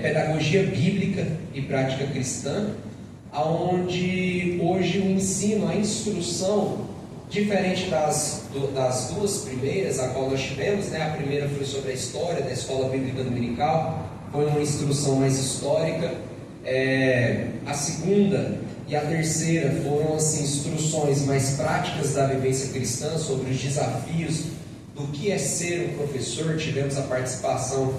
pedagogia bíblica e prática cristã, onde hoje o ensino, a instrução, diferente das duas primeiras, a qual nós tivemos, né? A primeira foi sobre a história da escola bíblica dominical, foi uma instrução mais histórica. A segunda e a terceira foram assim, instruções mais práticas da vivência cristã, sobre os desafios do que é ser um professor. Tivemos a participação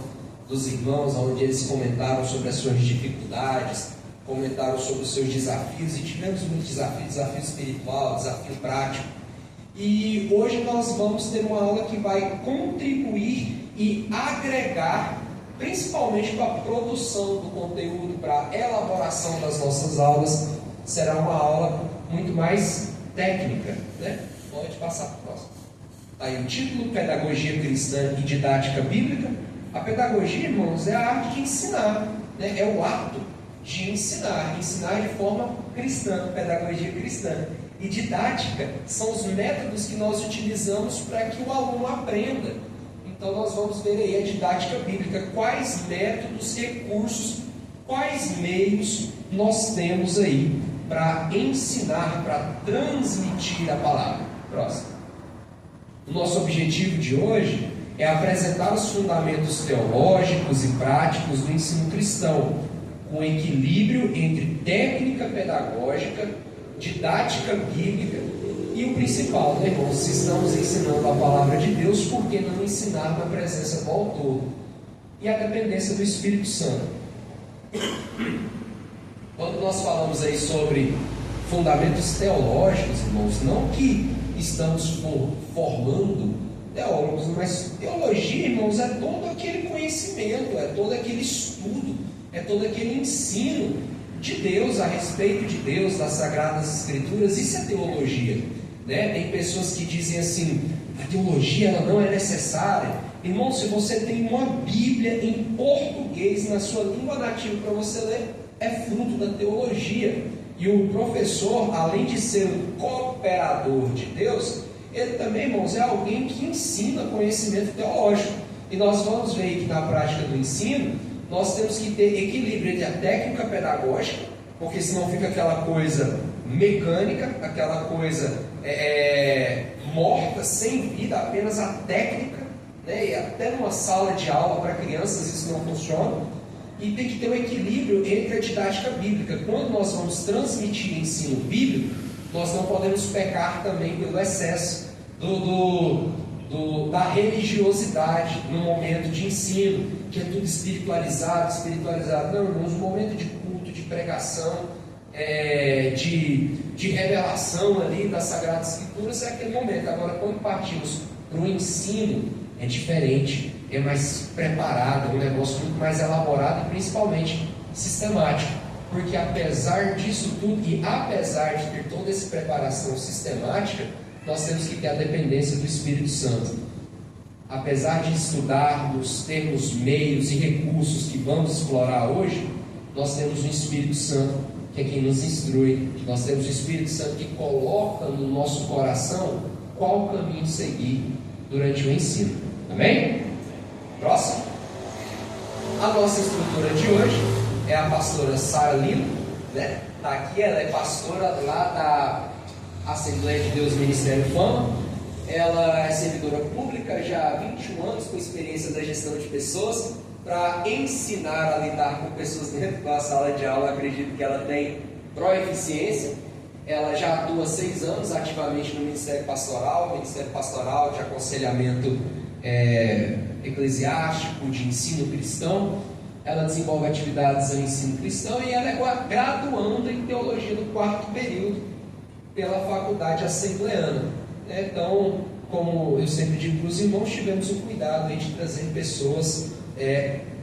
dos irmãos, onde eles comentaram sobre as suas dificuldades, comentaram sobre os seus desafios, e tivemos muitos desafios, desafio espiritual, desafio prático. E hoje nós vamos ter uma aula que vai contribuir e agregar, principalmente para a produção do conteúdo, para a elaboração das nossas aulas. Será uma aula muito mais técnica, né? Pode passar para o próximo. Aí o título: Pedagogia Cristã e Didática Bíblica. A pedagogia, irmãos, é a arte de ensinar, né? É o ato de ensinar de forma cristã, pedagogia cristã. E didática são os métodos que nós utilizamos para que o aluno aprenda. Então nós vamos ver aí a didática bíblica, quais métodos, recursos, quais meios nós temos aí para ensinar, para transmitir a palavra. Próximo. O nosso objetivo de hoje é apresentar os fundamentos teológicos e práticos do ensino cristão, com equilíbrio entre técnica pedagógica, didática bíblica e o principal, né, irmãos? Se estamos ensinando a palavra de Deus, por que não ensinar na presença do autor? E a dependência do Espírito Santo. Quando nós falamos aí sobre fundamentos teológicos, irmãos, não que estamos formando teólogos, mas teologia, irmãos, é todo aquele conhecimento, é todo aquele estudo, é todo aquele ensino de Deus, a respeito de Deus, das Sagradas Escrituras. Isso é teologia, né? Tem pessoas que dizem assim: a teologia ela não é necessária. Irmão, se você tem uma Bíblia em português, na sua língua nativa, para você ler, é fruto da teologia. E o professor, além de ser um cooperador de Deus, ele também, irmãos, é alguém que ensina conhecimento teológico. E nós vamos ver que na prática do ensino, nós temos que ter equilíbrio entre a técnica pedagógica, porque senão fica aquela coisa mecânica, aquela coisa morta, sem vida, apenas a técnica, né? E até numa sala de aula para crianças isso não funciona. E tem que ter um equilíbrio entre a didática bíblica. Quando nós vamos transmitir ensino bíblico, nós não podemos pecar também pelo excesso da religiosidade no momento de ensino, que é tudo espiritualizado. Não, irmãos, um momento de culto, de pregação, de revelação ali das Sagradas Escrituras é aquele momento. Agora, quando partimos para o ensino, é diferente, é mais preparado, é um negócio muito mais elaborado e principalmente sistemático. Porque apesar disso tudo, e apesar de ter toda essa preparação sistemática, nós temos que ter a dependência do Espírito Santo. Apesar de estudarmos, termos meios e recursos que vamos explorar hoje, nós temos o Espírito Santo, que é quem nos instrui. Nós temos o Espírito Santo que coloca no nosso coração qual caminho seguir durante o ensino. Amém? Próximo. A nossa estrutura de hoje é a pastora Sara Lima, né? Está aqui, ela é pastora lá da Assembleia de Deus Ministério Fama. Ela é servidora pública já há 21 anos, com experiência da gestão de pessoas, para ensinar a lidar com pessoas dentro da sala de aula. Acredito que ela tem proeficiência. Ela já atua há 6 anos ativamente no Ministério Pastoral de aconselhamento eclesiástico, de ensino cristão. Ela desenvolve atividades em ensino cristão e ela é graduanda em teologia do 4º período pela Faculdade Assembleana. Então, como eu sempre digo para os irmãos, tivemos o cuidado de trazer pessoas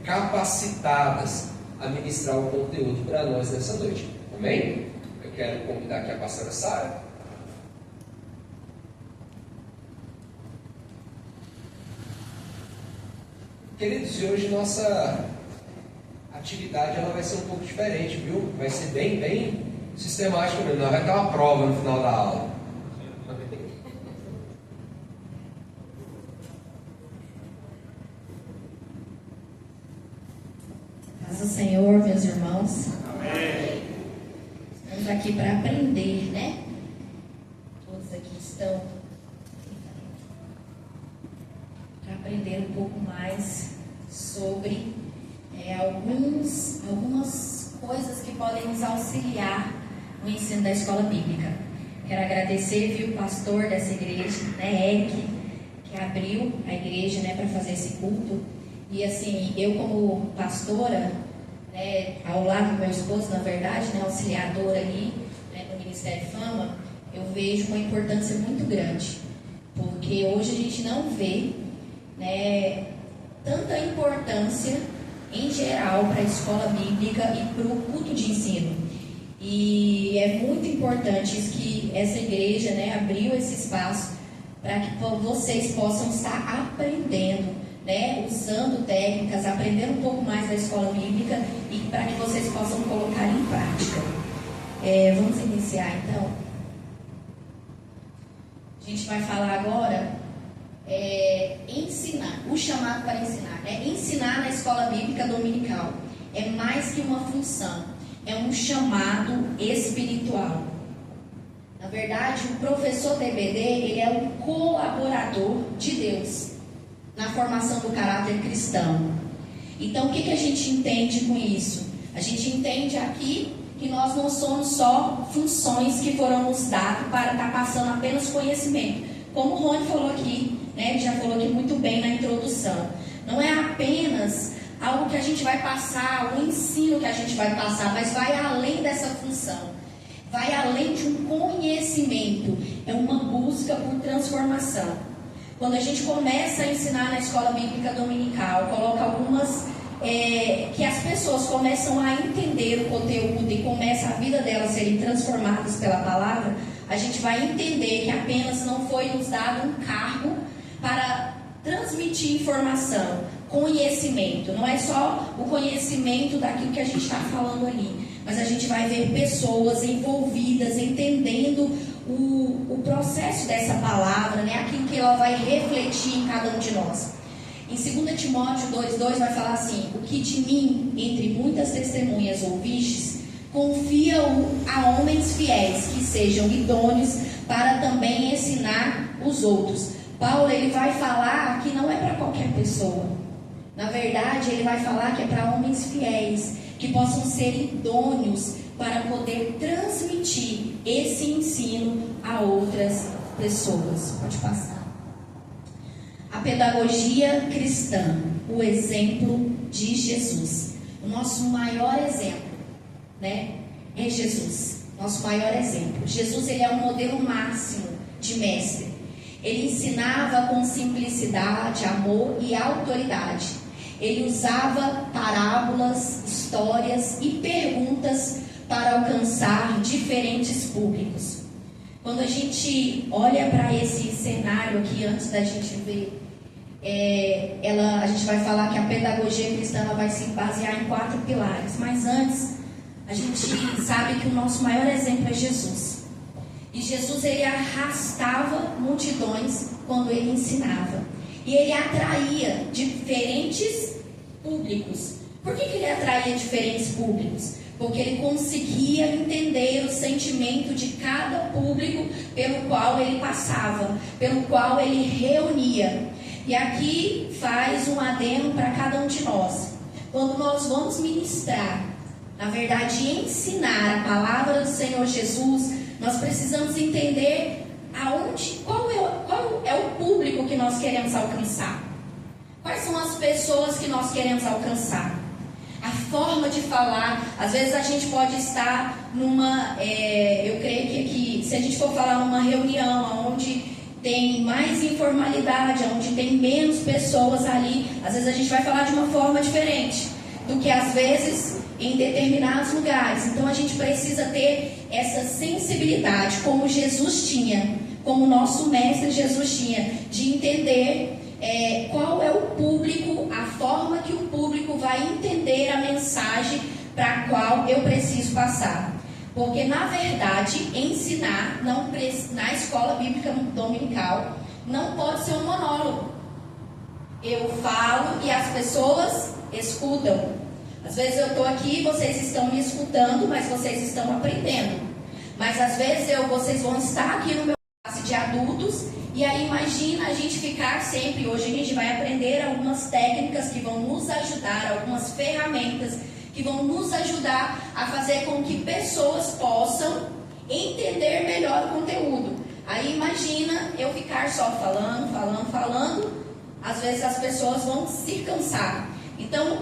capacitadas a ministrar o conteúdo para nós nessa noite. Amém? Eu quero convidar aqui a pastora Sara. Queridos, e hoje nossa atividade ela vai ser um pouco diferente, viu? Vai ser bem sistemática mesmo. Não vai ter uma prova no final da aula. Paz do Senhor, meus irmãos. Amém. Estamos aqui para aprender, né? Todos aqui estão para aprender um pouco mais sobre algumas coisas que podem nos auxiliar no ensino da escola bíblica. Quero agradecer, o pastor dessa igreja, né, que abriu a igreja, né, para fazer esse culto. E assim, eu como pastora, né, ao lado do meu esposo, na verdade, né, auxiliadora ali, né, no Ministério Fama, eu vejo uma importância muito grande, porque hoje a gente não vê, né, tanta importância em geral para a escola bíblica e para o culto de ensino. E é muito importante que essa igreja, né, abriu esse espaço para que vocês possam estar aprendendo, né, usando técnicas, aprendendo um pouco mais da escola bíblica e para que vocês possam colocar em prática. Vamos iniciar então. A gente vai falar agora ensinar, o chamado para ensinar, né? Ensinar na escola bíblica dominical é mais que uma função, é um chamado espiritual. Na verdade, o professor DBD, ele é um colaborador de Deus na formação do caráter cristão. Então, o que a gente entende com isso? A gente entende aqui que nós não somos só funções que foram nos dadas para estar passando apenas conhecimento. Como o Rony falou aqui, né, ele já falou aqui muito bem na introdução. Não é apenas algo que a gente vai passar, o ensino que a gente vai passar, mas vai além dessa função. Vai além de um conhecimento. É uma busca por transformação. Quando a gente começa a ensinar na escola bíblica dominical, coloca algumas... que as pessoas começam a entender o conteúdo e começa a vida delas serem transformadas pela palavra, a gente vai entender que apenas não foi nos dado um cargo para transmitir informação, conhecimento. Não é só o conhecimento daquilo que a gente está falando ali, mas a gente vai ver pessoas envolvidas, entendendo o processo dessa palavra, né? Aquilo que ela vai refletir em cada um de nós. Em 2 Timóteo 2,2 vai falar assim: o que de mim, entre muitas testemunhas ouvistes, confia-o a homens fiéis, que sejam idôneos para também ensinar os outros. Paulo, ele vai falar que não é para qualquer pessoa. Na verdade, ele vai falar que é para homens fiéis, que possam ser idôneos para poder transmitir esse ensino a outras pessoas. Pode passar. A pedagogia cristã, o exemplo de Jesus. O nosso maior exemplo, né, é Jesus. Nosso maior exemplo. Jesus, ele é o modelo máximo de mestre. Ele ensinava com simplicidade, amor e autoridade. Ele usava parábolas, histórias e perguntas para alcançar diferentes públicos. Quando a gente olha para esse cenário aqui, antes da gente ver, a gente vai falar que a pedagogia cristã ela vai se basear em 4 pilares. Mas antes, a gente sabe que o nosso maior exemplo é Jesus. E Jesus, ele arrastava multidões quando ele ensinava. E ele atraía diferentes públicos. Por que ele atraía diferentes públicos? Porque ele conseguia entender o sentimento de cada público pelo qual ele passava, pelo qual ele reunia. E aqui faz um adendo para cada um de nós. Quando nós vamos ministrar, na verdade ensinar a palavra do Senhor Jesus, nós precisamos entender qual é o público que nós queremos alcançar. Quais são as pessoas que nós queremos alcançar? A forma de falar. Às vezes a gente pode estar eu creio que aqui, se a gente for falar numa reunião onde tem mais informalidade, onde tem menos pessoas ali, às vezes a gente vai falar de uma forma diferente do que às vezes em determinados lugares. Então a gente precisa ter essa sensibilidade, como Jesus tinha, como o nosso mestre Jesus tinha, de entender qual é o público, a forma que o público vai entender a mensagem para a qual eu preciso passar. Porque na verdade ensinar na escola bíblica dominical não pode ser um monólogo. Eu falo e as pessoas escutam. Às vezes eu estou aqui, vocês estão me escutando, mas vocês estão aprendendo. Mas às vezes vocês vão estar aqui no meu classe de adultos, e aí imagina a gente ficar sempre, hoje a gente vai aprender algumas técnicas que vão nos ajudar, algumas ferramentas que vão nos ajudar a fazer com que pessoas possam entender melhor o conteúdo. Aí imagina eu ficar só falando, às vezes as pessoas vão se cansar. Então,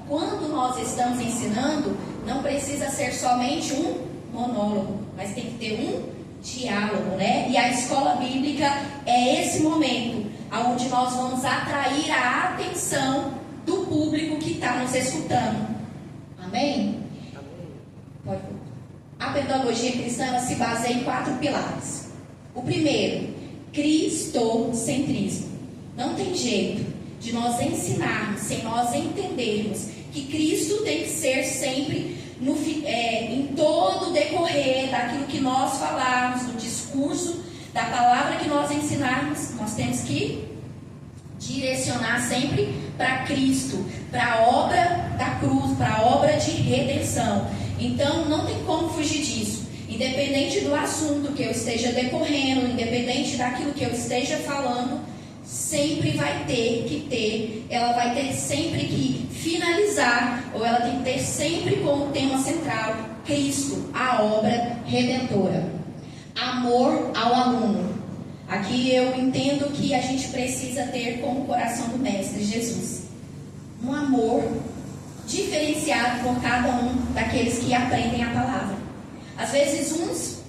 quando nós estamos ensinando, não precisa ser somente um monólogo, mas tem que ter um diálogo, né? E a escola bíblica é esse momento onde nós vamos atrair a atenção do público que está nos escutando. Amém? Pode. A pedagogia cristã ela se baseia em 4 pilares. O primeiro, cristocentrismo. Não tem jeito de nós ensinarmos sem nós entendermos que Cristo tem que ser sempre em todo o decorrer daquilo que nós falarmos, do discurso, da palavra que nós ensinarmos. Nós temos que direcionar sempre para Cristo, para a obra da cruz, para a obra de redenção. Então não tem como fugir disso. Independente do assunto que eu esteja decorrendo, independente daquilo que eu esteja falando, sempre vai ela vai ter sempre que finalizar, ou ela tem que ter sempre como tema central Cristo, a obra redentora. Amor ao aluno. Aqui eu entendo que a gente precisa ter como o coração do Mestre Jesus um amor diferenciado por cada um daqueles que aprendem a palavra. Às vezes uns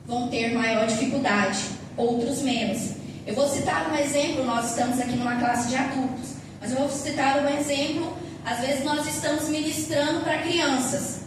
vão ter maior dificuldade, outros menos. Eu vou citar um exemplo, nós estamos aqui numa classe de adultos, mas eu vou citar um exemplo, às vezes nós estamos ministrando para crianças.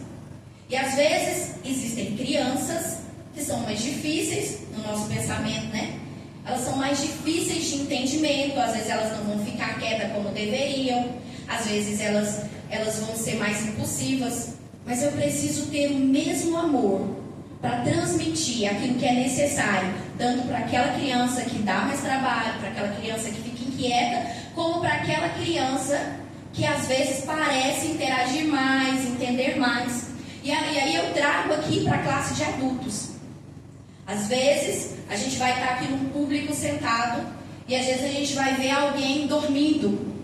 E às vezes existem crianças que são mais difíceis no nosso pensamento, né? Elas são mais difíceis de entendimento, às vezes elas não vão ficar quietas como deveriam, às vezes elas vão ser mais impulsivas, mas eu preciso ter o mesmo amor para transmitir aquilo que é necessário, tanto para aquela criança que dá mais trabalho, para aquela criança que fica inquieta, como para aquela criança que às vezes parece interagir mais, entender mais. E aí eu trago aqui para a classe de adultos. Às vezes a gente vai estar aqui num público sentado e às vezes a gente vai ver alguém dormindo.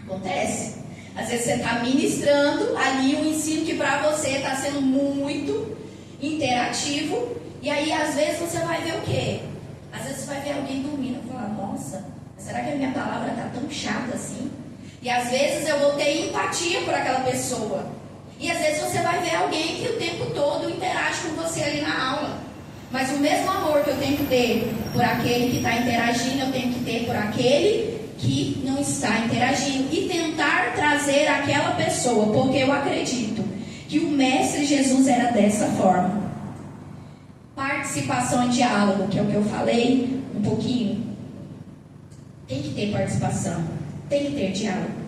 Acontece. Às vezes você está ministrando ali um ensino que para você está sendo muito interativo, e aí às vezes você vai ver o quê? Às vezes você vai ver alguém dormindo e falar, nossa, será que a minha palavra está tão chata assim? E às vezes eu vou ter empatia por aquela pessoa. E às vezes você vai ver alguém que o tempo todo interage com você ali na aula. Mas o mesmo amor que eu tenho que ter por aquele que está interagindo, eu tenho que ter por aquele que não está interagindo. E tentar trazer aquela pessoa, porque eu acredito que o Mestre Jesus era dessa forma. Participação e diálogo, que é o que eu falei um pouquinho. Tem que ter participação, tem que ter diálogo.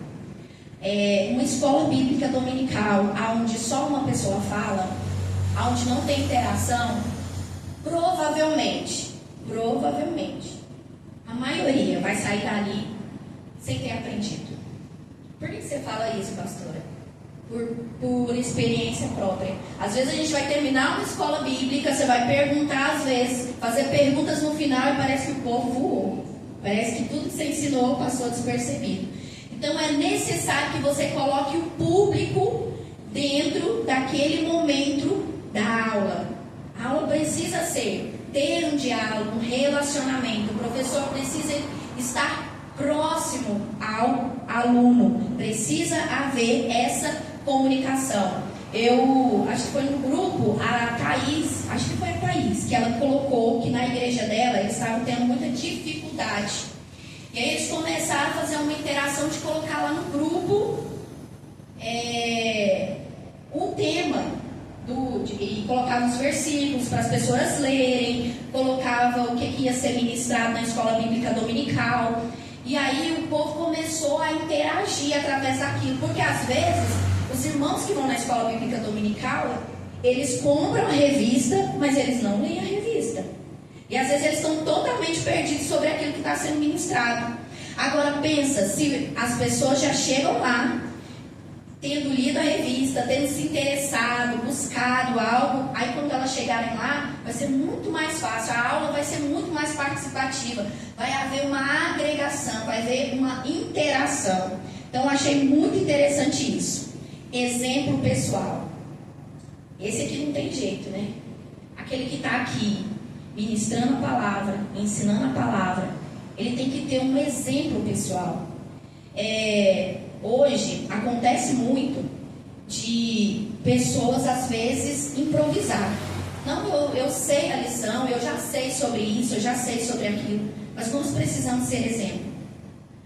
Uma escola bíblica dominical, onde só uma pessoa fala, onde não tem interação, provavelmente, a maioria vai sair dali sem ter aprendido. Por que você fala isso, pastora? Por experiência própria. Às vezes a gente vai terminar uma escola bíblica, você vai perguntar às vezes, fazer perguntas no final e parece que o povo voou. Parece que tudo que você ensinou passou despercebido. Então é necessário que você coloque o público dentro daquele momento da aula. A aula precisa ter um diálogo, um relacionamento. O professor precisa estar próximo ao aluno. Precisa haver essa comunicação. Eu acho que foi no grupo, a Thaís, que ela colocou que na igreja dela eles estavam tendo muita dificuldade. E aí eles começaram a fazer uma interação de colocar lá no grupo o tema e colocava os versículos para as pessoas lerem, colocava o que ia ser ministrado na escola bíblica dominical. E aí o povo começou a interagir através daquilo, porque às vezes os irmãos que vão na escola bíblica dominical, eles compram a revista, mas eles não leem a revista. E às vezes eles estão totalmente perdidos sobre aquilo que está sendo ministrado. Agora pensa, se as pessoas já chegam lá tendo lido a revista, tendo se interessado, buscado algo, aí quando elas chegarem lá, vai ser muito mais fácil, a aula vai ser muito mais participativa, vai haver uma agregação, vai haver uma interação. Então, achei muito interessante isso. Exemplo pessoal. Esse aqui não tem jeito, né? Aquele que está aqui, ministrando a palavra, ensinando a palavra, ele tem que ter um exemplo pessoal. Hoje, acontece muito de pessoas, às vezes, improvisar. Não, eu sei a lição, eu já sei sobre isso, eu já sei sobre aquilo, mas nós precisamos ser exemplo.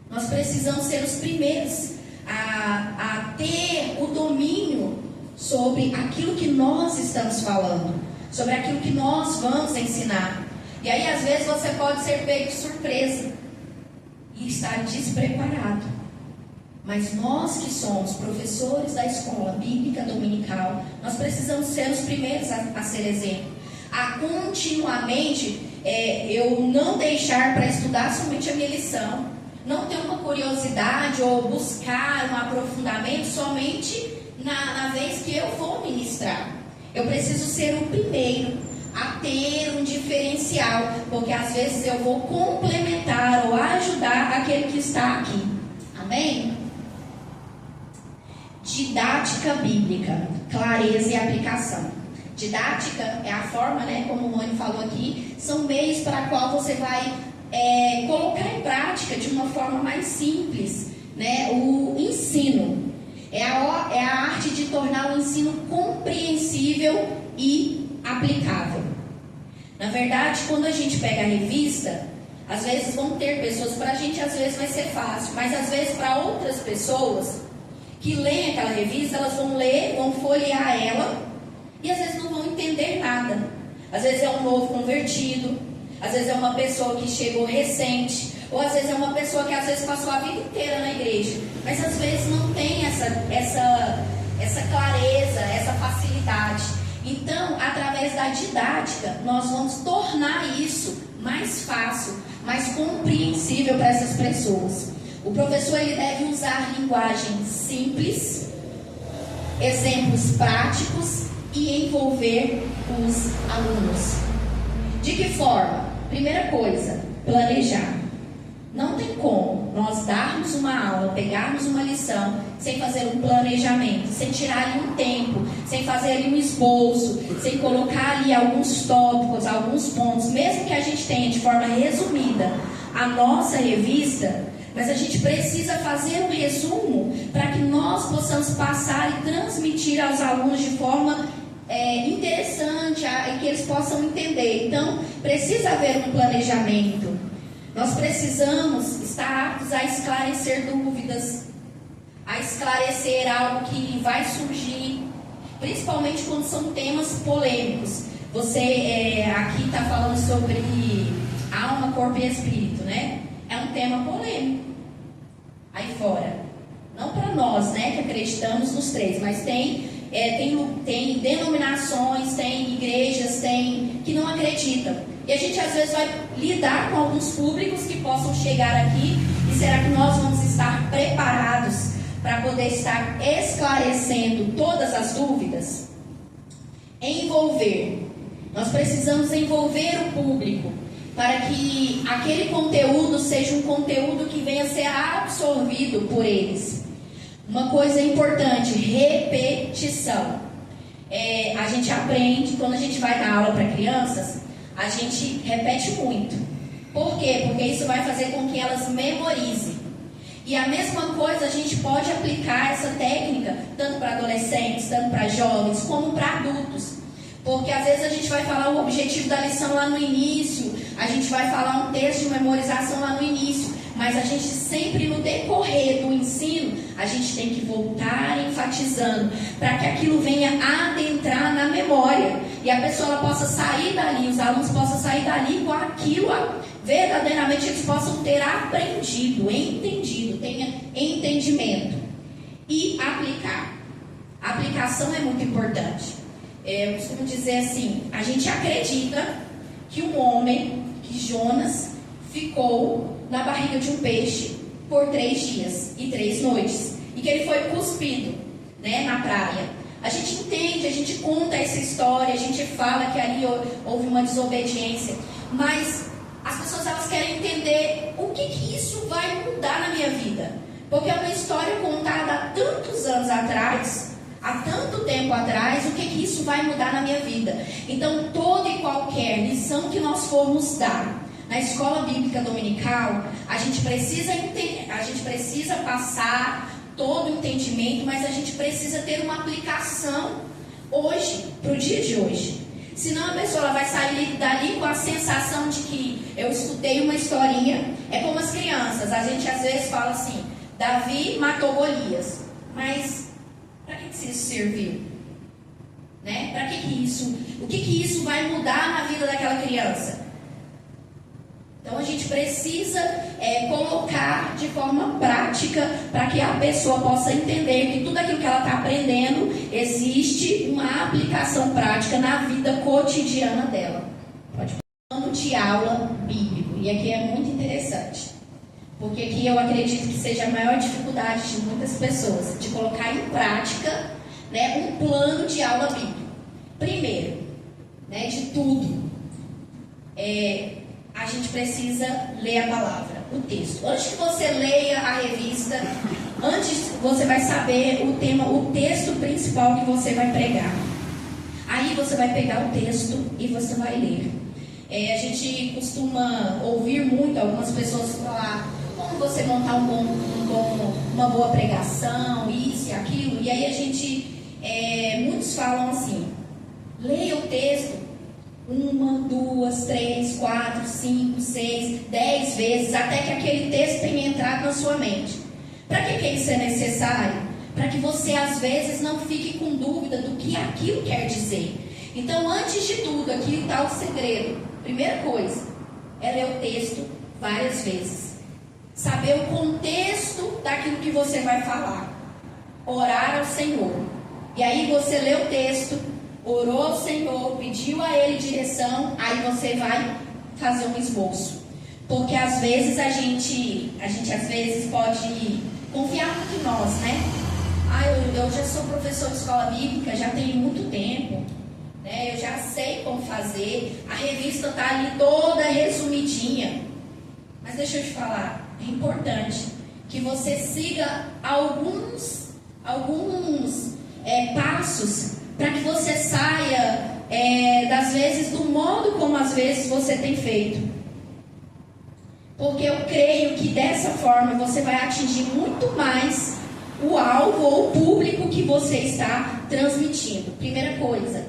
Nós precisamos ser os primeiros a ter o domínio sobre aquilo que nós estamos falando, sobre aquilo que nós vamos ensinar. E aí, às vezes, você pode ser pego de surpresa e estar despreparado. Mas nós que somos professores da escola bíblica dominical, nós precisamos ser os primeiros a ser exemplo. A continuamente, eu não deixar para estudar somente a minha lição, não ter uma curiosidade ou buscar um aprofundamento somente na vez que eu vou ministrar. Eu preciso ser o primeiro a ter um diferencial, porque às vezes eu vou complementar ou ajudar aquele que está aqui. Amém? Didática bíblica, clareza e aplicação. Didática é a forma, né, como o Rony falou aqui, são meios para a qual você vai colocar em prática de uma forma mais simples, né, o ensino. É a arte de tornar o ensino compreensível e aplicável. Na verdade, quando a gente pega a revista, às vezes vão ter pessoas, para a gente às vezes vai ser fácil, mas às vezes para outras pessoas que leem aquela revista, elas vão ler, vão folhear ela e às vezes não vão entender nada. Às vezes é um novo convertido, às vezes é uma pessoa que chegou recente, ou às vezes é uma pessoa que às vezes passou a vida inteira na igreja, mas às vezes não tem essa clareza, essa facilidade. Então, através da didática, nós vamos tornar isso mais fácil, mais compreensível para essas pessoas. O professor ele deve usar linguagem simples, exemplos práticos e envolver os alunos. De que forma? Primeira coisa, planejar. Não tem como nós darmos uma aula, pegarmos uma lição, sem fazer um planejamento, sem tirar ali um tempo, sem fazer ali um esboço, sem colocar ali alguns tópicos, alguns pontos, mesmo que a gente tenha de forma resumida a nossa revista, mas a gente precisa fazer um resumo para que nós possamos passar e transmitir aos alunos de forma interessante e que eles possam entender. Então, precisa haver um planejamento. Nós precisamos estar aptos a esclarecer dúvidas, a esclarecer algo que vai surgir, principalmente quando são temas polêmicos. Você aqui está falando sobre alma, corpo e espírito, né? É um tema polêmico aí fora. Não para nós, né, que acreditamos nos três, mas tem denominações, tem igrejas, que não acreditam. E a gente às vezes vai lidar com alguns públicos que possam chegar aqui, e será que nós vamos estar preparados para poder estar esclarecendo todas as dúvidas? Envolver. Nós precisamos envolver o público para que aquele conteúdo seja um conteúdo que venha a ser absorvido por eles. Uma coisa importante, repetição. A gente aprende, quando a gente vai dar aula para crianças, a gente repete muito. Por quê? Porque isso vai fazer com que elas memorizem. E a mesma coisa a gente pode aplicar essa técnica tanto para adolescentes, tanto para jovens, como para adultos. Porque às vezes a gente vai falar o objetivo da lição lá no início, a gente vai falar um texto de memorização lá no início, mas a gente sempre no decorrer do ensino, a gente tem que voltar enfatizando, para que aquilo venha adentrar na memória, e a pessoa ela possa sair dali, os alunos possam sair dali com aquilo, verdadeiramente eles possam ter aprendido, entendido, tenha entendimento. E aplicar. A aplicação é muito importante. Eu costumo dizer assim, a gente acredita que um homem, que Jonas, ficou na barriga de um peixe por 3 dias e 3 noites, e que ele foi cuspido. né, na praia. A gente entende, a gente conta essa história, a gente fala que ali houve uma desobediência, mas as pessoas elas querem entender o que isso vai mudar na minha vida. Porque é uma história contada há tantos anos atrás, há tanto tempo atrás, o que isso vai mudar na minha vida. Então, toda e qualquer lição que nós formos dar na escola bíblica dominical, a gente precisa entender, a gente precisa passar todo o entendimento, mas a gente precisa ter uma aplicação hoje, para o dia de hoje. Senão a pessoa ela vai sair dali com a sensação de que eu escutei uma historinha. É como as crianças, a gente às vezes fala assim, Davi matou Golias, mas para que isso serviu? Né? Para que isso? O que isso vai mudar na vida daquela criança? Então a gente precisa colocar de forma prática para que a pessoa possa entender que tudo aquilo que ela está aprendendo existe uma aplicação prática na vida cotidiana dela. Pode falar de aula bíblico, e aqui é muito interessante, porque aqui eu acredito que seja a maior dificuldade de muitas pessoas de colocar em prática, né, um plano de aula bíblico. Primeiro, né, de tudo, a gente precisa ler a palavra, o texto. Antes que você leia a revista, antes você vai saber o tema, o texto principal que você vai pregar. Aí você vai pegar o texto e você vai ler. A gente costuma ouvir muito algumas pessoas falar como você montar uma boa pregação, isso e aquilo. E aí a gente, muitos falam assim, leia o texto 1, 2, 3, 4, 5, 6, 10 vezes, até que aquele texto tenha entrado na sua mente. Para que isso é necessário? Para que você, às vezes, não fique com dúvida do que aquilo quer dizer. Então, antes de tudo, aqui está o segredo. Primeira coisa, é ler o texto várias vezes. Saber o contexto daquilo que você vai falar. Orar ao Senhor. E aí você lê o texto, orou ao Senhor, pediu a Ele direção, aí você vai fazer um esboço. Porque às vezes a gente às vezes pode confiar muito em nós, né? Eu já sou professor de escola bíblica, já tenho muito tempo, né? Eu já sei como fazer, a revista está ali toda resumidinha. Mas deixa eu te falar, é importante que você siga alguns passos para que você saia, das vezes, do modo como às vezes você tem feito. Porque eu creio que dessa forma você vai atingir muito mais o alvo ou o público que você está transmitindo. Primeira coisa,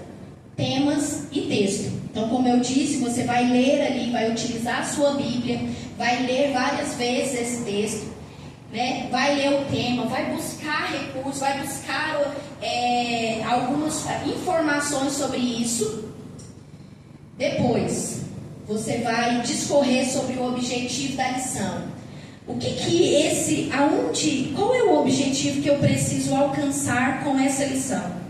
temas e texto. Então, como eu disse, você vai ler ali, vai utilizar a sua Bíblia, vai ler várias vezes esse texto, né? Vai ler o tema, vai buscar recursos, vai buscar algumas informações sobre isso. Depois, você vai discorrer sobre o objetivo da lição. Qual é o objetivo que eu preciso alcançar com essa lição?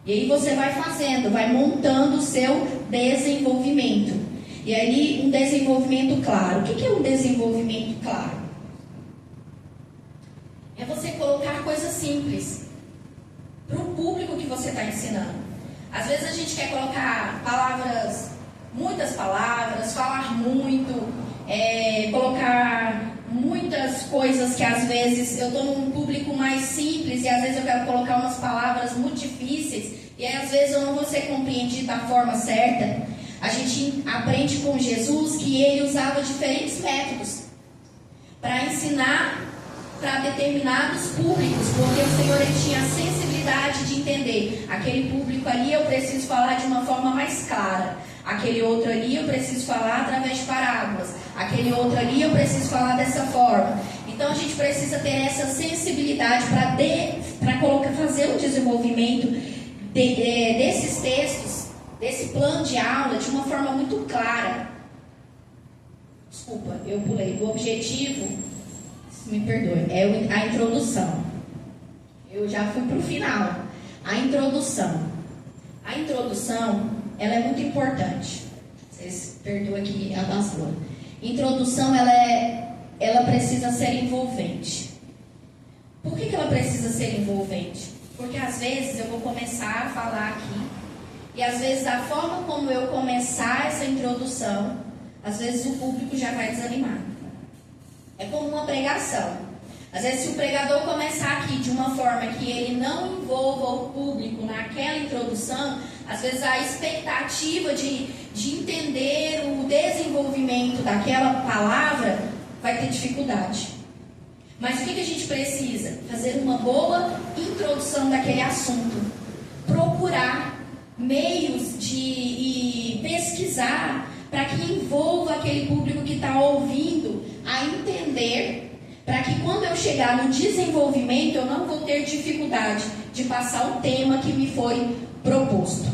E aí você vai fazendo, vai montando o seu desenvolvimento. E aí um desenvolvimento claro. O que é um desenvolvimento claro? É você colocar coisas simples para o público que você está ensinando. Às vezes a gente quer colocar muitas palavras, falar muito, colocar muitas coisas que às vezes eu estou num público mais simples e às vezes eu quero colocar umas palavras muito difíceis e às vezes eu não vou ser compreendido da forma certa. A gente aprende com Jesus que ele usava diferentes métodos para ensinar para determinados públicos, porque o Senhor ele tinha a sensibilidade de entender aquele público ali eu preciso falar de uma forma mais clara, aquele outro ali eu preciso falar através de parábolas, aquele outro ali eu preciso falar dessa forma. Então a gente precisa ter essa sensibilidade para fazer o desenvolvimento desses textos, desse plano de aula de uma forma muito clara. Desculpa, eu pulei. O objetivo, me perdoe, é a introdução. Eu já fui para o final. A introdução. A introdução, ela é muito importante. Vocês perdoem aqui a pastora. Introdução, ela precisa ser envolvente. Por que ela precisa ser envolvente? Porque às vezes eu vou começar a falar aqui, e às vezes a forma como eu começar essa introdução, às vezes o público já vai desanimar. É como uma pregação. Às vezes se o pregador começar aqui de uma forma que ele não envolva o público naquela introdução, às vezes a expectativa de entender o desenvolvimento daquela palavra vai ter dificuldade. Mas o que a gente precisa? Fazer uma boa introdução daquele assunto. Procurar meios de pesquisar para que envolva aquele público que está ouvindo a entender, para que quando eu chegar no desenvolvimento eu não vou ter dificuldade de passar o tema que me foi proposto.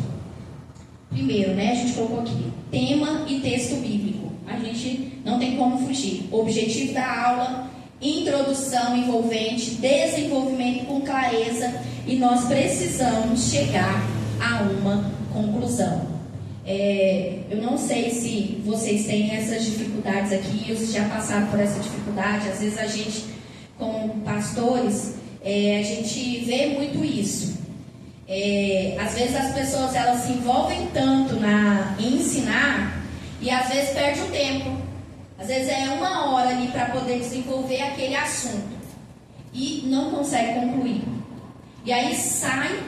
Primeiro, a gente colocou aqui, tema e texto bíblico. A gente não tem como fugir. O objetivo da aula, introdução envolvente, desenvolvimento com clareza, e nós precisamos chegar a uma conclusão. Eu não sei se vocês têm essas dificuldades aqui, ou se já passaram por essa dificuldade. Às vezes a gente, como pastores, a gente vê muito isso. Às vezes as pessoas elas se envolvem tanto em ensinar e às vezes perde o tempo. Às vezes é 1 hora ali para poder desenvolver aquele assunto e não consegue concluir. E aí sai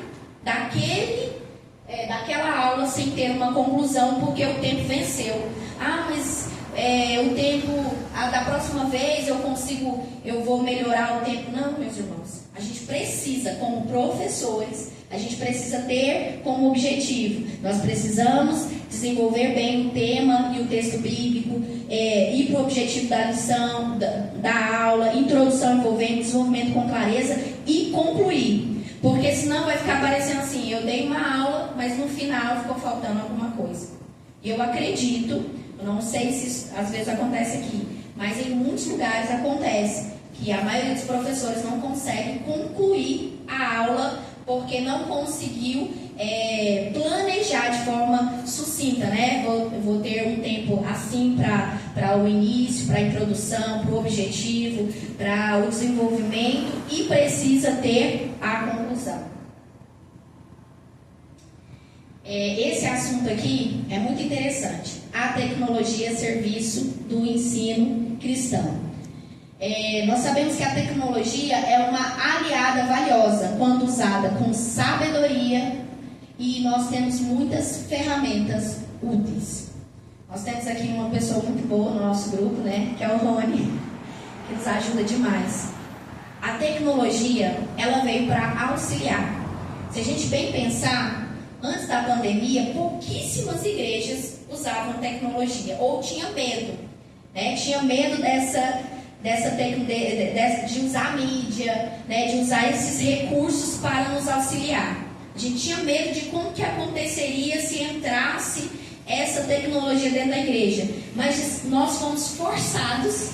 daquela aula sem ter uma conclusão, porque o tempo venceu. Mas o tempo, da próxima vez eu vou melhorar o tempo. Não, meus irmãos, a gente precisa, como professores, a gente precisa ter como objetivo, nós precisamos desenvolver bem o tema e o texto bíblico, ir para o objetivo da lição, da aula, introdução envolvente, desenvolvimento com clareza e concluir. Porque senão vai ficar parecendo assim, eu dei uma aula, mas no final ficou faltando alguma coisa. E eu acredito, eu não sei se isso às vezes acontece aqui, mas em muitos lugares acontece que a maioria dos professores não consegue concluir a aula porque não conseguiu planejar de forma sucinta, Vou ter um tempo assim para o início, para a introdução, para o objetivo, para o desenvolvimento e precisa ter a conclusão. Esse assunto aqui é muito interessante. A tecnologia a serviço do ensino cristão. Nós sabemos que a tecnologia é uma aliada valiosa quando usada com sabedoria, e nós temos muitas ferramentas úteis. Nós temos aqui uma pessoa muito boa no nosso grupo, que é o Rony, que nos ajuda demais. A tecnologia, ela veio para auxiliar. Se a gente bem pensar, antes da pandemia, pouquíssimas igrejas usavam tecnologia, ou tinha medo, Tinha medo de usar a mídia, de usar esses recursos para nos auxiliar. A gente tinha medo de como que aconteceria se entrasse essa tecnologia dentro da igreja. Mas nós fomos forçados,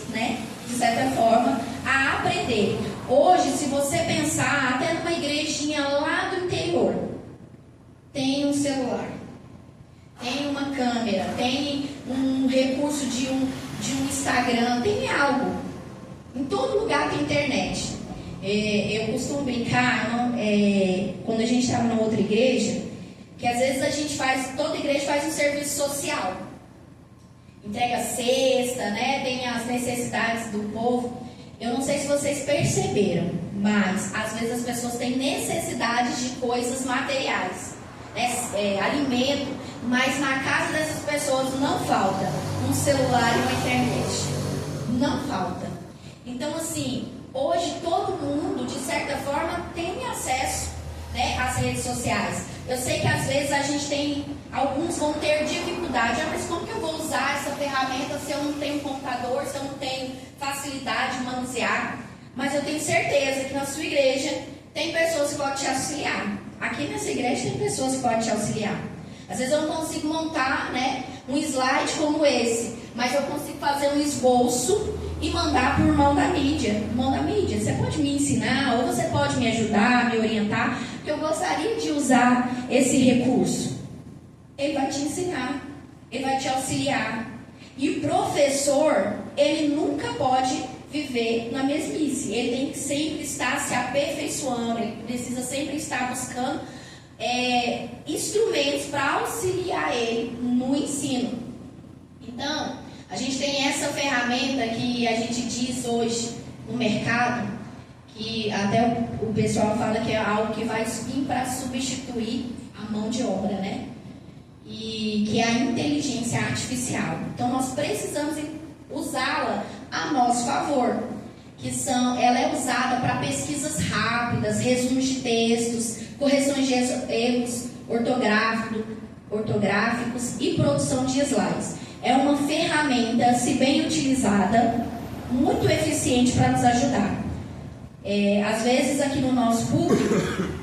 de certa forma, a aprender. Hoje, se você pensar, até numa igrejinha lá do interior, tem um celular, tem uma câmera, tem um recurso de um Instagram, tem algo. Em todo lugar tem internet. Eu costumo brincar, quando a gente estava na outra igreja, que às vezes toda igreja faz um serviço social. Entrega cesta, tem as necessidades do povo. Eu não sei se vocês perceberam, mas às vezes as pessoas têm necessidades de coisas materiais, alimento, mas na casa dessas pessoas não falta um celular e uma internet. Não falta. Então, assim, hoje todo mundo, de certa forma, tem acesso às redes sociais. Eu sei que às vezes alguns vão ter dificuldade. Mas como que eu vou usar essa ferramenta se eu não tenho computador, se eu não tenho facilidade de manusear? Mas eu tenho certeza que na sua igreja tem pessoas que podem te auxiliar. Aqui nessa igreja tem pessoas que podem te auxiliar. Às vezes eu não consigo montar um slide como esse, mas eu consigo fazer um esboço e mandar por mão da mídia. Você pode me ensinar, ou você pode me ajudar, me orientar, porque eu gostaria de usar esse recurso. Ele vai te ensinar, ele vai te auxiliar. E o professor, ele nunca pode viver na mesmice. Ele tem que sempre estar se aperfeiçoando, ele precisa sempre estar buscando instrumentos para auxiliar ele no ensino. Então, a gente tem essa ferramenta que a gente diz hoje no mercado, que até o pessoal fala que é algo que vai vir para substituir a mão de obra, né? E que é a inteligência artificial. Então, nós precisamos usá-la a nosso favor, ela é usada para pesquisas rápidas, resumos de textos, correções de erros ortográficos e produção de slides. É uma ferramenta, se bem utilizada, muito eficiente para nos ajudar. Às vezes aqui no nosso público,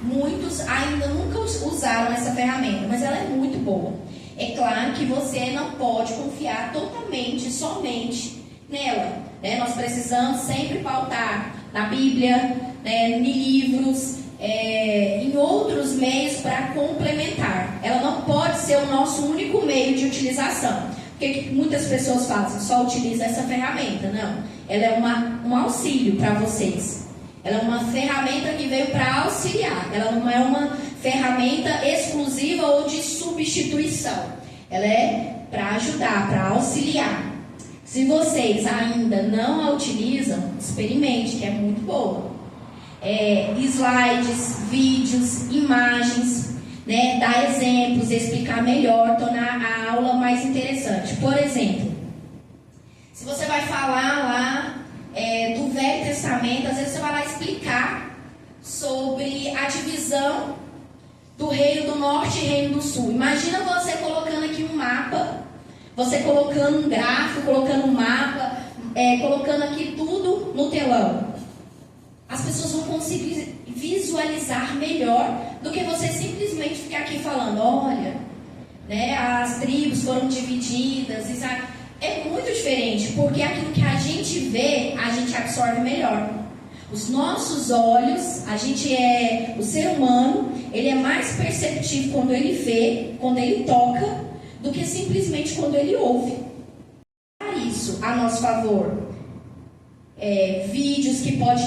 muitos ainda nunca usaram essa ferramenta, mas ela é muito boa. É claro que você não pode confiar totalmente, somente nela, né? Nós precisamos sempre pautar na Bíblia, né, em livros, em outros meios para complementar. Ela não pode ser o nosso único meio de utilização. Porque muitas pessoas fazem, só utiliza essa ferramenta. Não, ela é um auxílio para vocês. Ela é uma ferramenta que veio para auxiliar. Ela não é uma ferramenta exclusiva ou de substituição. Ela é para ajudar, para auxiliar. Se vocês ainda não a utilizam, experimente, que é muito boa. Slides, vídeos, imagens, né, dar exemplos, explicar melhor, tornar a aula mais interessante. Por exemplo, se você vai falar lá do Velho Testamento, às vezes você vai lá explicar sobre a divisão do Reino do Norte e Reino do Sul. Imagina você colocando aqui um mapa, você colocando um gráfico, colocando um mapa, colocando aqui tudo no telão. As pessoas vão conseguir visualizar melhor do que você simplesmente ficar aqui falando, olha, né, as tribos foram divididas, isso é muito diferente, porque aquilo que a gente vê, a gente absorve melhor. Os nossos olhos, o ser humano, ele é mais perceptivo quando ele vê, quando ele toca, do que simplesmente quando ele ouve. Isso a nosso favor. Vídeos que pode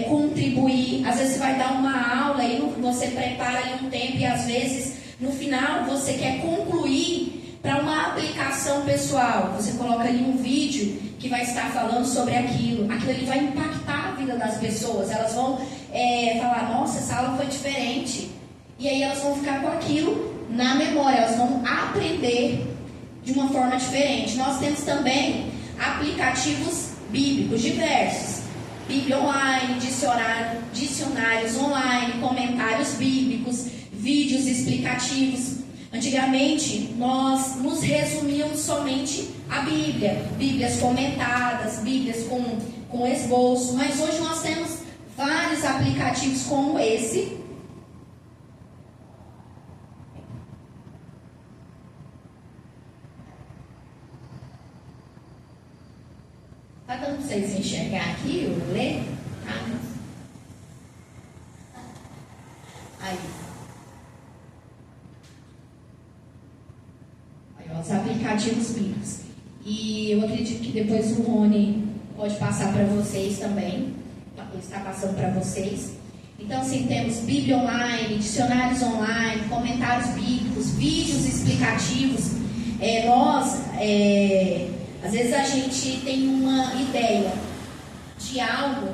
contribuir. Às vezes você vai dar uma aula e você prepara ali um tempo e às vezes no final você quer concluir para uma aplicação pessoal. Você coloca ali um vídeo que vai estar falando sobre aquilo. Aquilo ali vai impactar a vida das pessoas. Elas vão falar, nossa, essa aula foi diferente. E aí elas vão ficar com aquilo na memória. Elas vão aprender de uma forma diferente. Nós temos também aplicativos bíblicos diversos. Bíblia online, dicionários online, comentários bíblicos, vídeos explicativos. Antigamente, nós nos resumíamos somente a Bíblia. Bíblias comentadas, Bíblias com esboço. Mas hoje nós temos vários aplicativos como esse. Tá dando para vocês enxergar aqui o ler? Aí. Os aplicativos bíblicos. E eu acredito que depois o Rony pode passar para vocês também. Ele está passando para vocês. Então, assim, temos Bíblia online, dicionários online, comentários bíblicos, vídeos explicativos. Às vezes a gente tem uma ideia de algo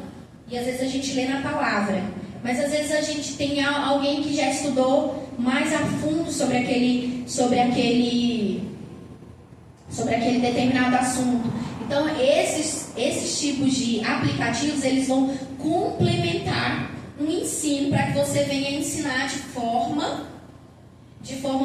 e às vezes a gente lê na palavra. Mas às vezes a gente tem alguém que já estudou mais a fundo sobre aquele determinado assunto. Então, esses tipos de aplicativos, eles vão complementar um ensino para que você venha ensinar de forma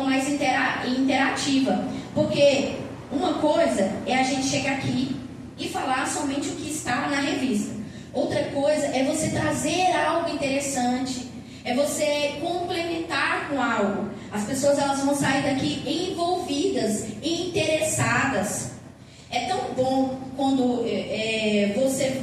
mais interativa. Porque uma coisa é a gente chegar aqui e falar somente o que está na revista. Outra coisa é você trazer algo interessante, é você complementar com algo. As pessoas elas vão sair daqui envolvidas, interessadas. É tão bom quando você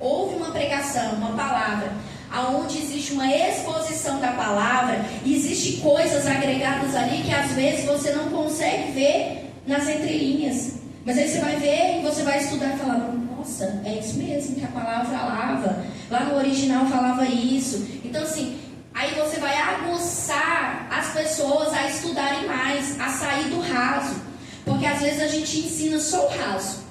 ouve uma pregação, uma palavra, aonde existe uma exposição da palavra, e existe coisas agregadas ali que às vezes você não consegue ver nas entrelinhas. Mas aí você vai ver e você vai estudar e falar, nossa, nossa, é isso mesmo que a palavra falava. Lá no original falava isso. Então, assim, aí você vai aguçar as pessoas a estudarem mais, a sair do raso. Porque às vezes a gente ensina só o raso.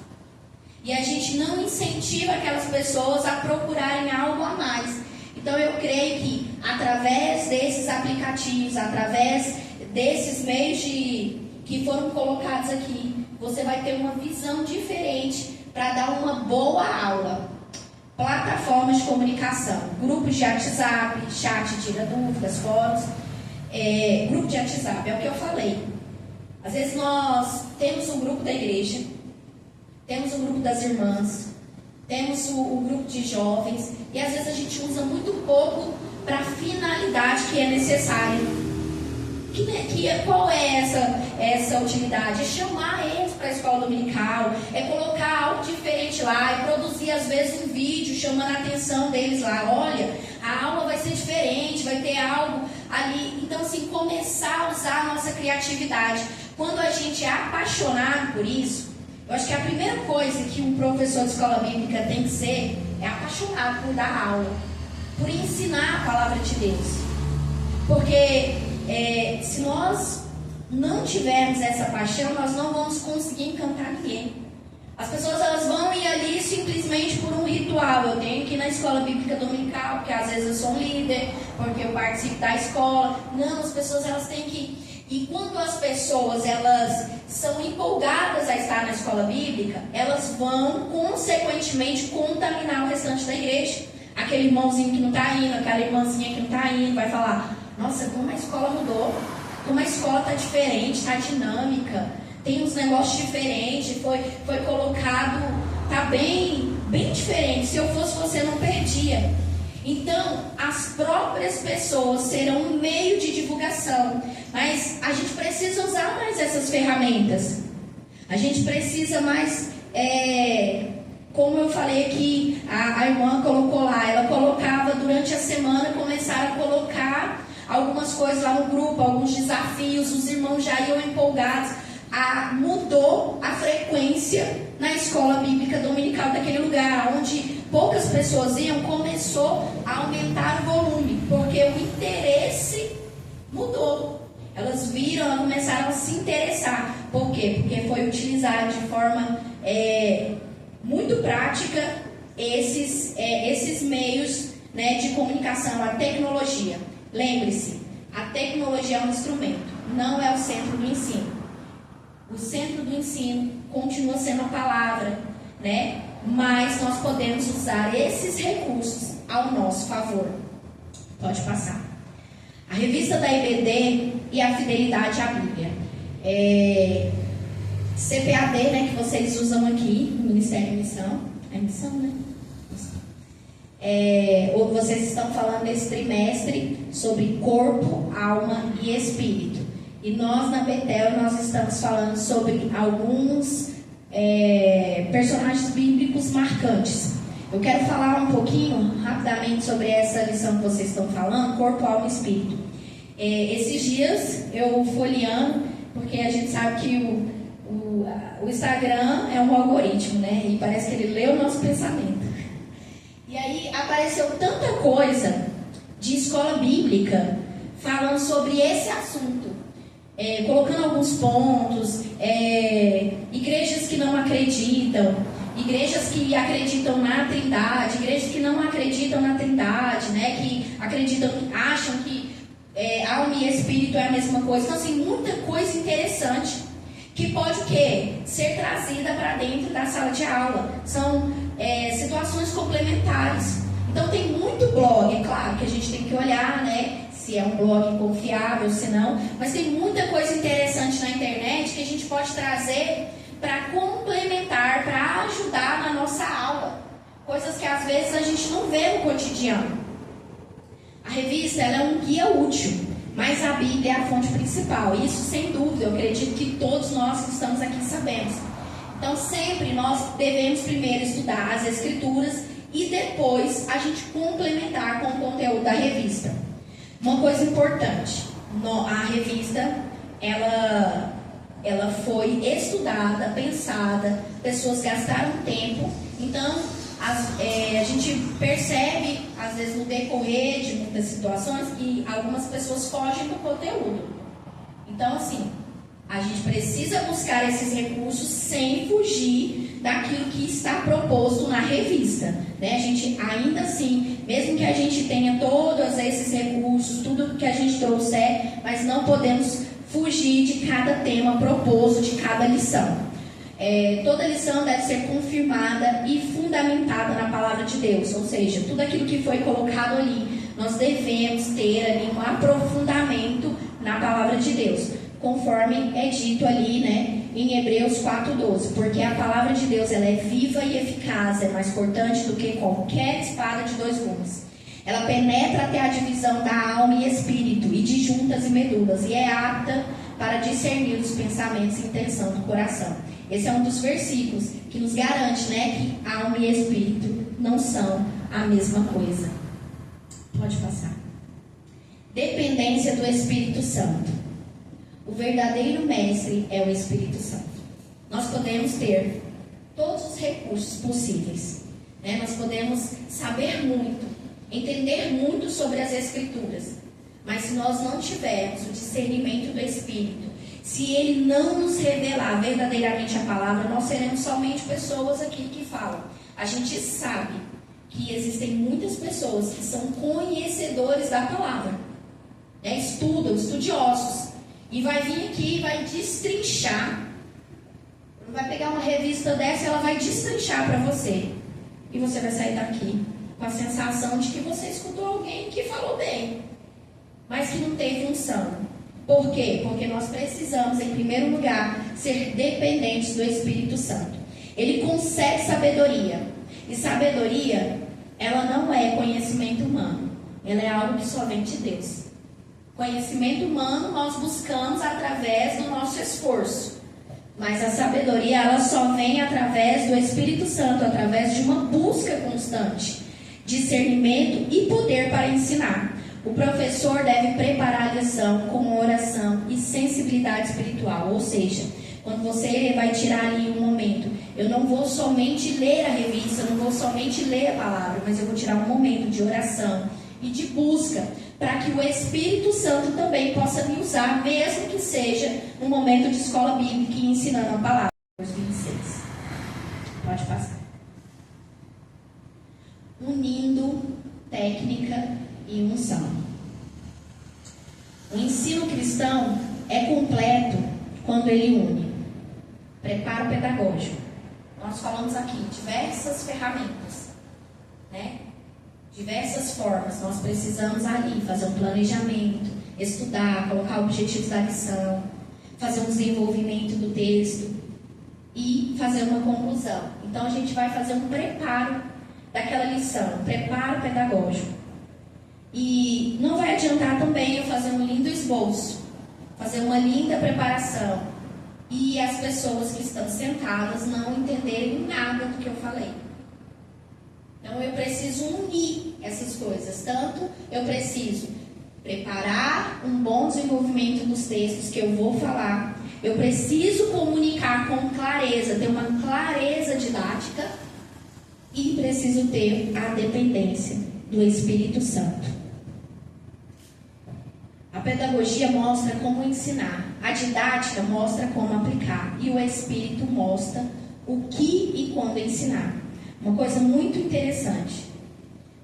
E a gente não incentiva aquelas pessoas a procurarem algo a mais. Então eu creio que através desses aplicativos, através desses meios que foram colocados aqui, você vai ter uma visão diferente para dar uma boa aula. Plataformas de comunicação, grupos de WhatsApp, chat, tira dúvidas, fóruns. Grupo de WhatsApp, é o que eu falei. Às vezes nós temos um grupo da igreja, temos um grupo das irmãs, temos o grupo de jovens, e às vezes a gente usa muito pouco para a finalidade que é necessária. Qual é essa utilidade? É chamar eles para a escola dominical, é colocar algo diferente lá, é produzir às vezes um vídeo chamando a atenção deles lá. Olha, a aula vai ser diferente, vai ter algo ali. Então, assim, começar a usar a nossa criatividade. Quando a gente é apaixonado por isso, eu acho que a primeira coisa que um professor de escola bíblica tem que ser é apaixonado por dar aula, por ensinar a palavra de Deus. Porque se nós não tivermos essa paixão, nós não vamos conseguir encantar ninguém. As pessoas elas vão ir ali simplesmente por um ritual. Eu tenho que ir na escola bíblica dominical, porque às vezes eu sou um líder, porque eu participo da escola. Não, as pessoas elas têm que... E quando as pessoas elas são empolgadas a estar na escola bíblica, elas vão consequentemente contaminar o restante da igreja. Aquele irmãozinho que não está indo, aquela irmãzinha que não está indo, vai falar: nossa, como a escola mudou, como a escola está diferente, está dinâmica, tem uns negócios diferentes, foi colocado, está bem diferente. Se eu fosse você, não perdia. Então, as próprias pessoas serão um meio de divulgação, mas a gente precisa usar mais essas ferramentas. A gente precisa mais, como eu falei aqui, a irmã colocou lá, ela colocava durante a semana, começaram a colocar algumas coisas lá no grupo, alguns desafios, os irmãos já iam empolgados. Mudou a frequência na escola bíblica dominical daquele lugar, onde poucas pessoas iam, começou a aumentar o volume, porque o interesse mudou. Elas viram, elas começaram a se interessar. Por quê? Porque foi utilizado de forma muito prática esses meios, né, de comunicação, a tecnologia. Lembre-se, a tecnologia é um instrumento, não é o centro do ensino. O centro do ensino continua sendo a palavra, né? Mas nós podemos usar esses recursos ao nosso favor. Pode passar. A revista da IBD e a fidelidade à Bíblia. CPAD, né, que vocês usam aqui no Ministério de Missão. É missão, né? Vocês estão falando nesse trimestre sobre corpo, alma e espírito. E nós na Betel, nós estamos falando sobre alguns personagens bíblicos marcantes. Eu quero falar um pouquinho, rapidamente, sobre essa lição que vocês estão falando, corpo, alma e espírito. Esses dias, eu folheando, porque a gente sabe que o Instagram é um algoritmo, né? E parece que ele lê o nosso pensamento. E aí, apareceu tanta coisa de escola bíblica falando sobre esse assunto. Colocando alguns pontos, igrejas que não acreditam, igrejas que acreditam na Trindade, igrejas que não acreditam na Trindade, né, que acham que alma e espírito é a mesma coisa. Então, assim, muita coisa interessante que pode o quê? Ser trazida para dentro da sala de aula. São situações complementares. Então, tem muito blog, é claro que a gente tem que olhar, né, se é um blog confiável, se não, mas tem muita coisa interessante na internet que a gente pode trazer para complementar, para ajudar na nossa aula. Coisas que às vezes a gente não vê no cotidiano. A revista ela é um guia útil, mas a Bíblia é a fonte principal. Isso sem dúvida, eu acredito que todos nós que estamos aqui sabemos. Então sempre nós devemos primeiro estudar as Escrituras e depois a gente complementar com o conteúdo da revista. Uma coisa importante, a revista, ela foi estudada, pensada, pessoas gastaram tempo Então, a gente percebe, às vezes, no decorrer de muitas situações, que algumas pessoas fogem do conteúdo. Então, assim, a gente precisa buscar esses recursos sem fugir daquilo que está proposto na revista, né? A gente, ainda assim, mesmo que a gente tenha todos esses recursos, tudo que a gente trouxer, mas não podemos fugir de cada tema proposto, de cada lição. Toda lição deve ser confirmada e fundamentada na palavra de Deus, ou seja, tudo aquilo que foi colocado ali, nós devemos ter ali um aprofundamento na palavra de Deus, conforme é dito ali, né, em Hebreus 4:12, porque a palavra de Deus, ela é viva e eficaz, é mais cortante do que qualquer espada de 2 gumes. Ela penetra até a divisão da alma e espírito, e de juntas e medulas, e é apta para discernir os pensamentos e intenção do coração. Esse é um dos versículos que nos garante, né, que alma e espírito não são a mesma coisa. Pode passar. Dependência do Espírito Santo. O verdadeiro mestre é o Espírito Santo. Nós podemos ter todos os recursos possíveis, né? Nós podemos saber muito, entender muito sobre as Escrituras, mas se nós não tivermos o discernimento do Espírito, se Ele não nos revelar verdadeiramente a palavra, nós seremos somente pessoas aqui que falam. A gente sabe que existem muitas pessoas que são conhecedores da palavra, né? Estudam, estudiosos, e vai vir aqui e vai destrinchar. Vai pegar uma revista dessa e ela vai destrinchar para você. E você vai sair daqui com a sensação de que você escutou alguém que falou bem, mas que não teve unção. Por quê? Porque nós precisamos, em primeiro lugar, ser dependentes do Espírito Santo. Ele concede sabedoria. E sabedoria, ela não é conhecimento humano. Ela é algo que só vem de Deus. Conhecimento humano nós buscamos através do nosso esforço. Mas a sabedoria, ela só vem através do Espírito Santo, através de uma busca constante, discernimento e poder para ensinar. O professor deve preparar a lição com oração e sensibilidade espiritual. Ou seja, quando você vai tirar ali um momento, eu não vou somente ler a revista, eu não vou somente ler a palavra, mas eu vou tirar um momento de oração e de busca, para que o Espírito Santo também possa me usar, mesmo que seja um momento de escola bíblica e ensinando a palavra. 26. Pode passar. Unindo técnica e unção. O ensino cristão é completo quando ele une preparo pedagógico. Nós falamos aqui diversas ferramentas, né? Diversas formas. Nós precisamos ali fazer um planejamento, estudar, colocar objetivos da lição, fazer um desenvolvimento do texto e fazer uma conclusão. Então a gente vai fazer um preparo daquela lição, um preparo pedagógico. E não vai adiantar também eu fazer um lindo esboço, fazer uma linda preparação e as pessoas que estão sentadas não entenderem nada do que eu falei. Então eu preciso unir essas coisas. Tanto eu preciso preparar um bom desenvolvimento dos textos que eu vou falar. Eu preciso comunicar com clareza, ter uma clareza didática. E preciso ter a dependência do Espírito Santo. A pedagogia mostra como ensinar. A didática mostra como aplicar. E o Espírito mostra o que e quando ensinar. Uma coisa muito interessante,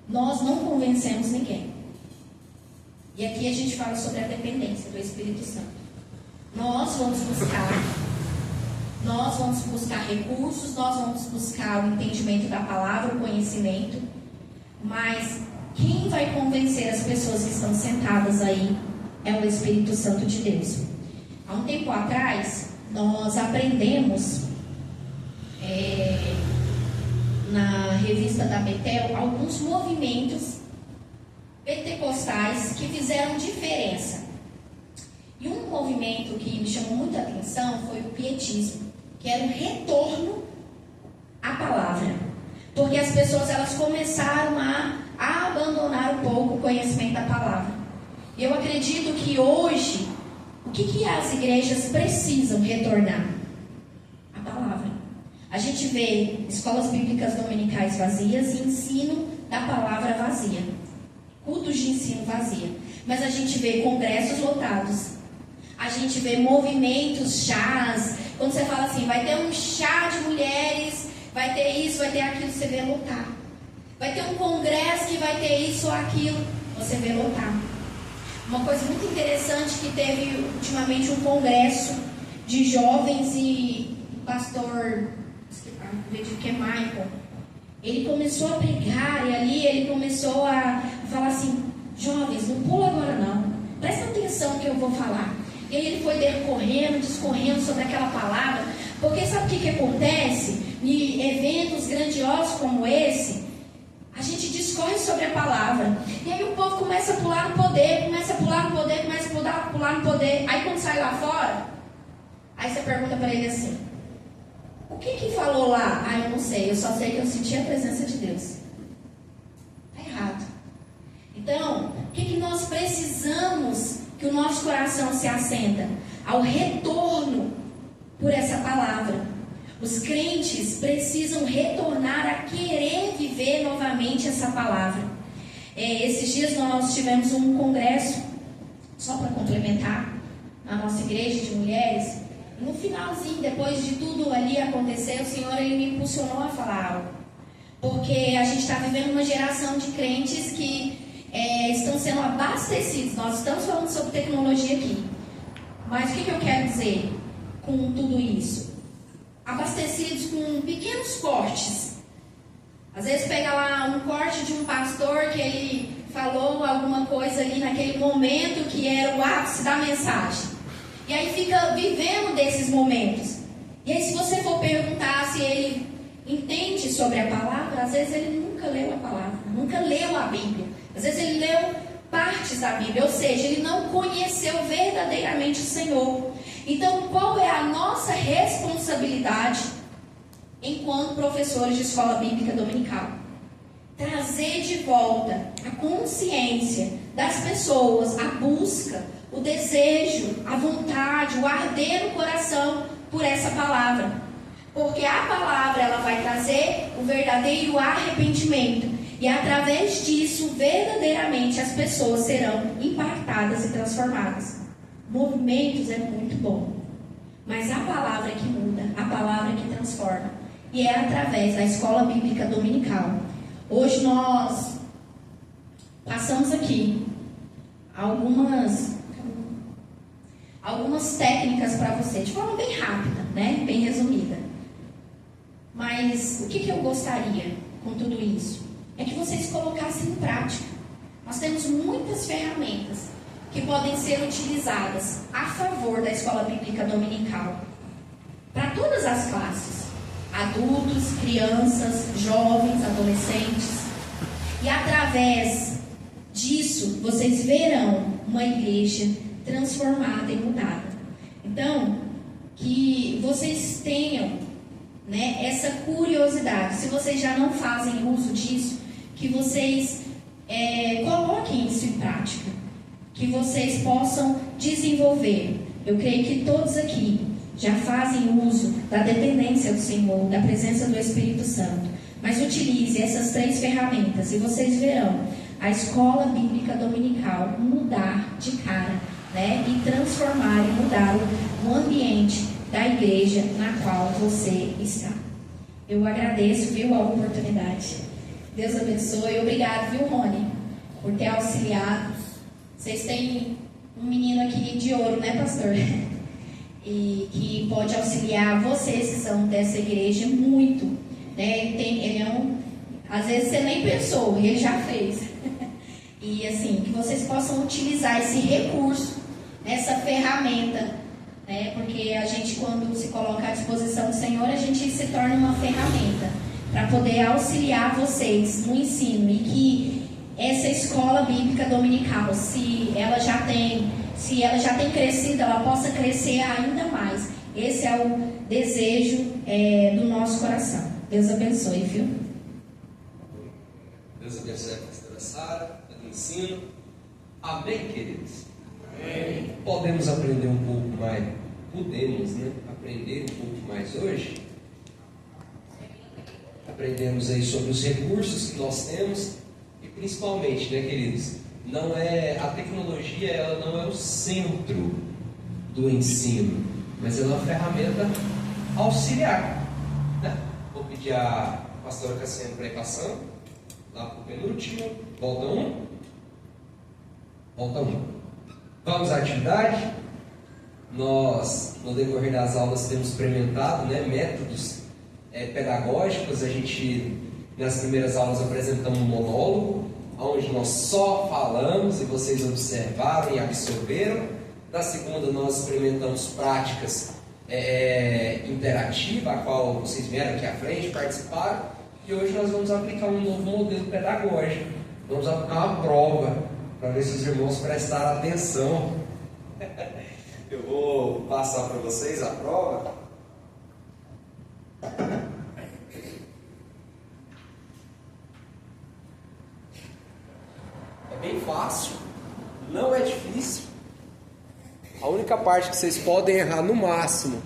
nós não convencemos ninguém. E aqui a gente fala sobre a dependência do Espírito Santo. Nós vamos buscar recursos, nós vamos buscar o entendimento da palavra, o conhecimento, mas quem vai convencer as pessoas que estão sentadas aí é o Espírito Santo de Deus. Há um tempo atrás, nós aprendemos na revista da Betel alguns movimentos pentecostais que fizeram diferença. E um movimento que me chamou muita atenção foi o pietismo, que era o retorno à palavra. Porque as pessoas elas começaram a abandonar um pouco o conhecimento da palavra. E eu acredito que hoje, o que as igrejas precisam retornar? A palavra. gente vê escolas bíblicas dominicais vazias e ensino da palavra vazia. Cultos de ensino vazia. Mas a gente vê congressos lotados. A gente vê movimentos, chás. Quando você fala assim, vai ter um chá de mulheres, vai ter isso, vai ter aquilo, você vê lotar. Vai ter um congresso que vai ter isso ou aquilo, você vê lotar. Uma coisa muito interessante que teve ultimamente um congresso de jovens e o pastor, acredito que é Michael, ele começou a pregar e ali ele começou a falar assim, jovens, não pula agora não, presta atenção no que eu vou falar. E aí ele foi decorrendo, discorrendo sobre aquela palavra, porque sabe o que acontece? Em eventos grandiosos como esse, a gente discorre sobre a palavra. E aí o povo começa a pular no poder, começa a pular no poder, começa a pular no poder. Aí quando sai lá fora, aí você pergunta para ele assim, o que falou lá? Ah, eu não sei, eu só sei que eu senti a presença de Deus. Está errado. Então, o que nós precisamos que o nosso coração se assenta? Ao retorno por essa palavra. Os crentes precisam retornar a querer viver novamente essa palavra. Esses dias nós tivemos um congresso, só para complementar, na nossa igreja de mulheres. No finalzinho, depois de tudo ali acontecer, o Senhor ele me impulsionou a falar algo. Porque a gente está vivendo uma geração de crentes que estão sendo abastecidos. Nós estamos falando sobre tecnologia aqui. Mas o que eu quero dizer com tudo isso? Abastecidos com pequenos cortes. Às vezes pega lá um corte de um pastor que ele falou alguma coisa ali naquele momento que era o ápice da mensagem. E aí fica vivendo desses momentos. E aí se você for perguntar se ele entende sobre a palavra, às vezes ele nunca leu a palavra, nunca leu a Bíblia. Às vezes ele leu partes da Bíblia, ou seja, ele não conheceu verdadeiramente o Senhor. Então, qual é a nossa responsabilidade enquanto professores de escola bíblica dominical? Trazer de volta a consciência das pessoas, a busca, o desejo, a vontade, o arder no coração por essa palavra. Porque a palavra ela vai trazer o verdadeiro arrependimento. E através disso, verdadeiramente, as pessoas serão impactadas e transformadas. Movimentos é muito bom, mas a palavra que muda, a palavra que transforma, e é através da escola bíblica dominical. Hoje nós passamos aqui algumas técnicas para você, de forma bem rápida, né? Bem resumida. Mas o que eu gostaria com tudo isso? É que vocês colocassem em prática. Nós temos muitas ferramentas que podem ser utilizadas a favor da escola bíblica dominical, para todas as classes, adultos, crianças, jovens, adolescentes, e através disso, vocês verão uma igreja transformada e mudada. Então, que vocês tenham, né, essa curiosidade, se vocês já não fazem uso disso, que vocês coloquem isso em prática, que vocês possam desenvolver. Eu creio que todos aqui já fazem uso da dependência do Senhor, da presença do Espírito Santo. Mas utilize essas 3 ferramentas e vocês verão a escola bíblica dominical mudar de cara, né? E transformar e mudar o ambiente da igreja na qual você está. Eu agradeço, viu, a oportunidade. Deus abençoe. Obrigado, viu, Rony, por ter auxiliado. Vocês têm um menino aqui de ouro, né, pastor? E que pode auxiliar vocês que são dessa igreja muito, né? Ele é às vezes você nem pensou, ele já fez. E assim, que vocês possam utilizar esse recurso, essa ferramenta, né? Porque a gente, quando se coloca à disposição do Senhor, a gente se torna uma ferramenta para poder auxiliar vocês no ensino. E que essa escola bíblica dominical, se ela já tem crescido, ela possa crescer ainda mais. Esse é o desejo do nosso coração. Deus abençoe, viu? Deus abençoe a pastora Sara, pelo ensino. Amém, queridos? Amém. Podemos aprender um pouco mais, aprender um pouco mais hoje? aprendemos aí sobre os recursos que nós temos e principalmente, né, queridos, a tecnologia ela não é o centro do ensino, mas ela é uma ferramenta auxiliar, né? Vou pedir a pastora Cassiane para ir passando lá para o penúltimo, volta um. Vamos à atividade. Nós, no decorrer das aulas, temos experimentado, né, métodos pedagógicos. A gente, nas primeiras aulas, apresentamos um monólogo, onde nós só falamos e vocês observaram e absorveram. Na segunda, nós experimentamos práticas interativas, a qual vocês vieram aqui à frente, participaram. E hoje nós vamos aplicar um novo modelo pedagógico. Vamos aplicar uma prova, para ver se os irmãos prestaram atenção. Eu vou passar para vocês a prova. É bem fácil, não é difícil. A única parte que vocês podem errar no máximo